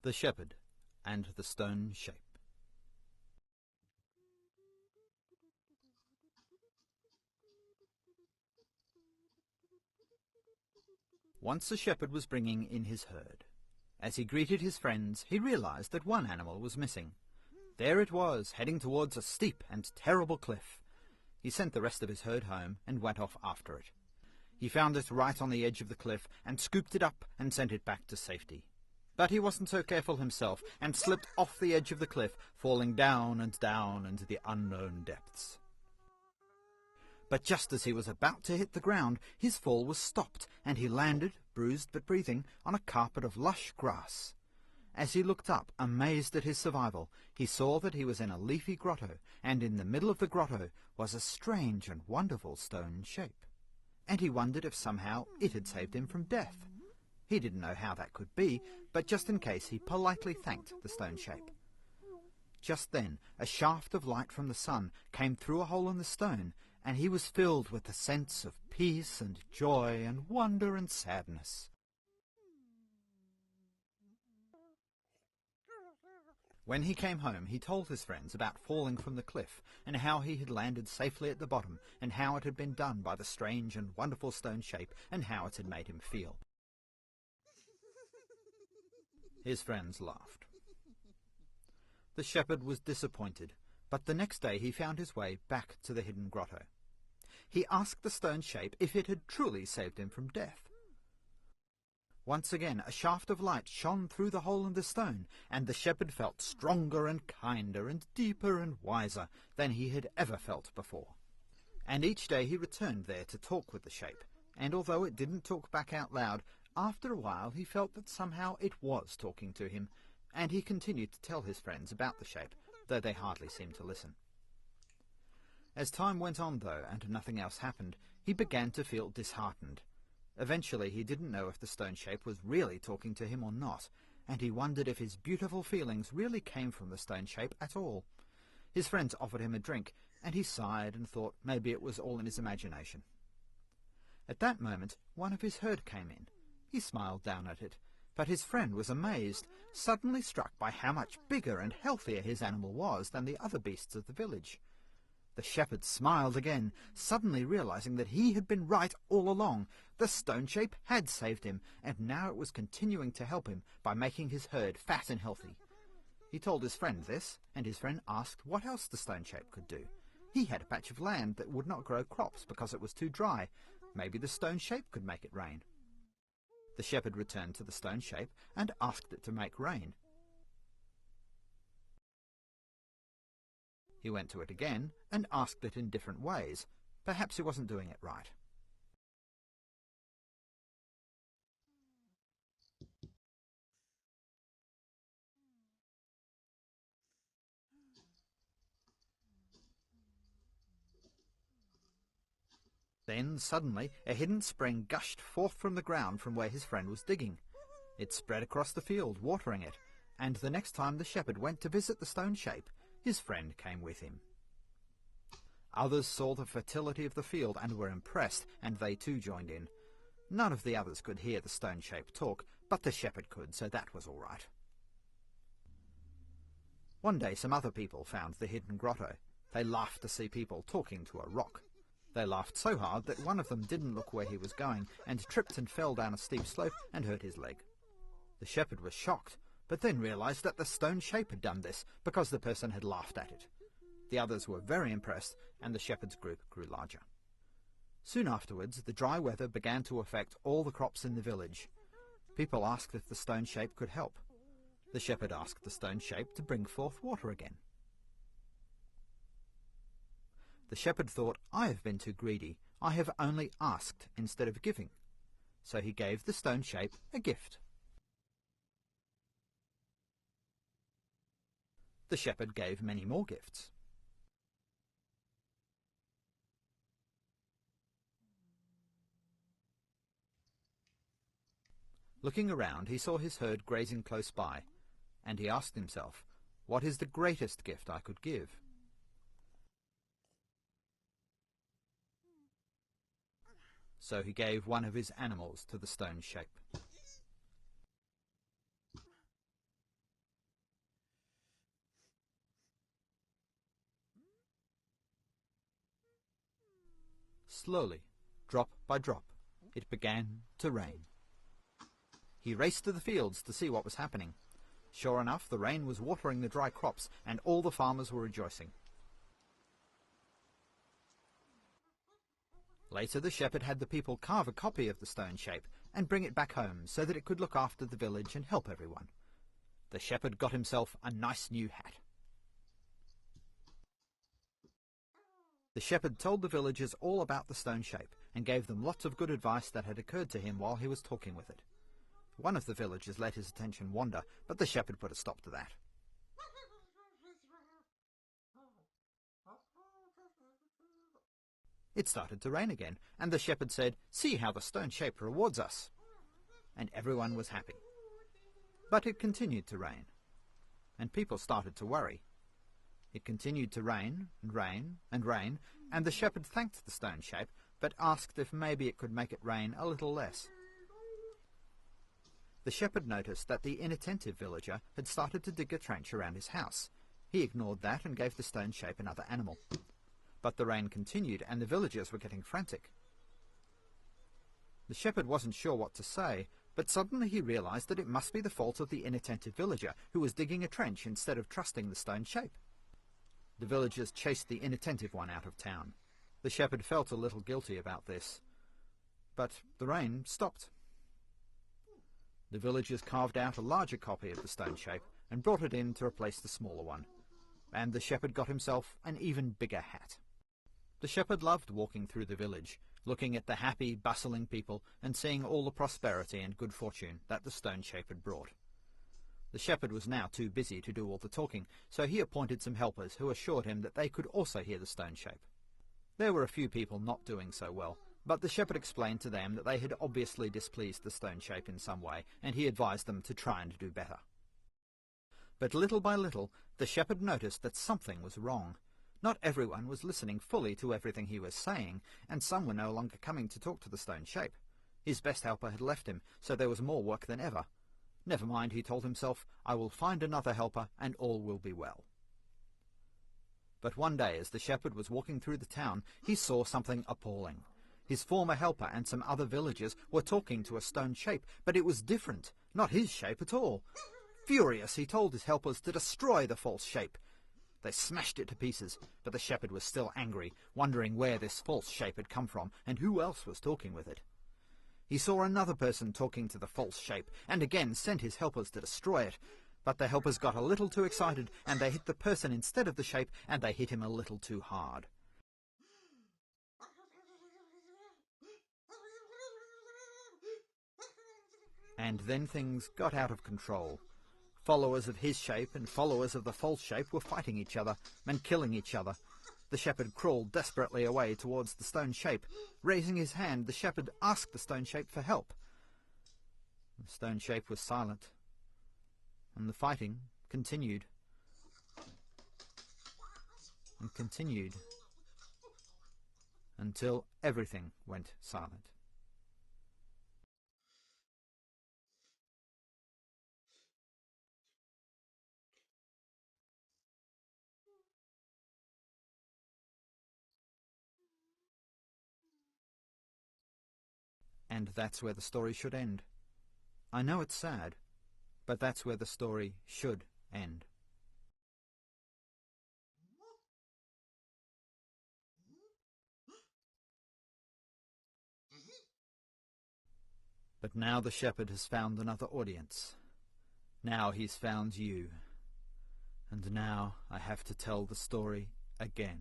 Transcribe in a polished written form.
The Shepherd and the Stone Shape. Once a shepherd was bringing in his herd. As he greeted his friends, he realized that one animal was missing. There it was, heading towards a steep and terrible cliff. He sent the rest of his herd home and went off after it. He found it right on the edge of the cliff and scooped it up and sent it back to safety. But he wasn't so careful himself and slipped off the edge of the cliff, falling down and down into the unknown depths. But just as he was about to hit the ground, his fall was stopped, and he landed, bruised but breathing, on a carpet of lush grass. As he looked up, amazed at his survival, he saw that he was in a leafy grotto, and in the middle of the grotto was a strange and wonderful stone shape. And he wondered if somehow it had saved him from death. He didn't know how that could be, but just in case he politely thanked the stone shape. Just then a shaft of light from the sun came through a hole in the stone, and he was filled with a sense of peace and joy and wonder and sadness. When he came home, he told his friends about falling from the cliff, and how he had landed safely at the bottom, and how it had been done by the strange and wonderful stone shape, and how it had made him feel. His friends laughed. The shepherd was disappointed, but the next day he found his way back to the hidden grotto. He asked the stone shape if it had truly saved him from death. Once again a shaft of light shone through the hole in the stone, and the shepherd felt stronger and kinder and deeper and wiser than he had ever felt before. And each day he returned there to talk with the shape, and although it didn't talk back out loud, after a while he felt that somehow it was talking to him, and he continued to tell his friends about the shape, though they hardly seemed to listen. As time went on, though, and nothing else happened, he began to feel disheartened. Eventually he didn't know if the stone shape was really talking to him or not, and he wondered if his beautiful feelings really came from the stone shape at all. His friends offered him a drink, and he sighed and thought maybe it was all in his imagination. At that moment one of his herd came in. He smiled down at it, but his friend was amazed, suddenly struck by how much bigger and healthier his animal was than the other beasts of the village. The shepherd smiled again, suddenly realizing that he had been right all along. The stone shape had saved him, and now it was continuing to help him by making his herd fat and healthy. He told his friend this, and his friend asked what else the stone shape could do. He had a patch of land that would not grow crops because it was too dry. Maybe the stone shape could make it rain. The shepherd returned to the stone shape and asked it to make rain. He went to it again and asked it in different ways. Perhaps he wasn't doing it right. Then, suddenly, a hidden spring gushed forth from the ground from where his friend was digging. It spread across the field, watering it, and the next time the shepherd went to visit the stone shape, his friend came with him. Others saw the fertility of the field and were impressed, and they too joined in. None of the others could hear the stone shape talk, but the shepherd could, so that was all right. One day some other people found the hidden grotto. They laughed to see people talking to a rock. They laughed so hard that one of them didn't look where he was going, and tripped and fell down a steep slope and hurt his leg. The shepherd was shocked, but then realized that the stone shape had done this because the person had laughed at it. The others were very impressed, and the shepherd's group grew larger. Soon afterwards, the dry weather began to affect all the crops in the village. People asked if the stone shape could help. The shepherd asked the stone shape to bring forth water again. The shepherd thought, I have been too greedy. I have only asked instead of giving. So he gave the stone shape a gift. The shepherd gave many more gifts. Looking around, he saw his herd grazing close by, and he asked himself, what is the greatest gift I could give? So he gave one of his animals to the stone shape. Slowly, drop by drop, it began to rain. He raced to the fields to see what was happening. Sure enough, the rain was watering the dry crops, and all the farmers were rejoicing. Later, the shepherd had the people carve a copy of the stone shape and bring it back home so that it could look after the village and help everyone. The shepherd got himself a nice new hat. The shepherd told the villagers all about the stone shape and gave them lots of good advice that had occurred to him while he was talking with it. One of the villagers let his attention wander, but the shepherd put a stop to that. It started to rain again, and the shepherd said, "See how the stone shape rewards us." And everyone was happy. But it continued to rain, and people started to worry. It continued to rain and rain and rain, and the shepherd thanked the stone shape, but asked if maybe it could make it rain a little less. The shepherd noticed that the inattentive villager had started to dig a trench around his house. He ignored that and gave the stone shape another animal. But the rain continued, and the villagers were getting frantic. The shepherd wasn't sure what to say, but suddenly he realized that it must be the fault of the inattentive villager, who was digging a trench instead of trusting the stone shape. The villagers chased the inattentive one out of town. The shepherd felt a little guilty about this, but the rain stopped. The villagers carved out a larger copy of the stone shape and brought it in to replace the smaller one, and the shepherd got himself an even bigger hat. The shepherd loved walking through the village, looking at the happy, bustling people and seeing all the prosperity and good fortune that the stone shape had brought. The shepherd was now too busy to do all the talking, so he appointed some helpers who assured him that they could also hear the stone shape. There were a few people not doing so well, but the shepherd explained to them that they had obviously displeased the stone shape in some way, and he advised them to try and do better. But little by little, the shepherd noticed that something was wrong. Not everyone was listening fully to everything he was saying, and some were no longer coming to talk to the stone shape. His best helper had left him, so there was more work than ever. Never mind, he told himself, I will find another helper, and all will be well. But one day, as the shepherd was walking through the town, he saw something appalling. His former helper and some other villagers were talking to a stone shape, but it was different, not his shape at all. Furious, he told his helpers to destroy the false shape. They smashed it to pieces, but the shepherd was still angry, wondering where this false shape had come from and who else was talking with it. He saw another person talking to the false shape, and again sent his helpers to destroy it. But the helpers got a little too excited, and they hit the person instead of the shape, and they hit him a little too hard. And then things got out of control. Followers of his shape and followers of the false shape were fighting each other and killing each other. The shepherd crawled desperately away towards the stone shape. Raising his hand, the shepherd asked the stone shape for help. The stone shape was silent, and the fighting continued and continued until everything went silent. And that's where the story should end. I know it's sad, but that's where the story should end. But now the shepherd has found another audience. Now he's found you. And now I have to tell the story again.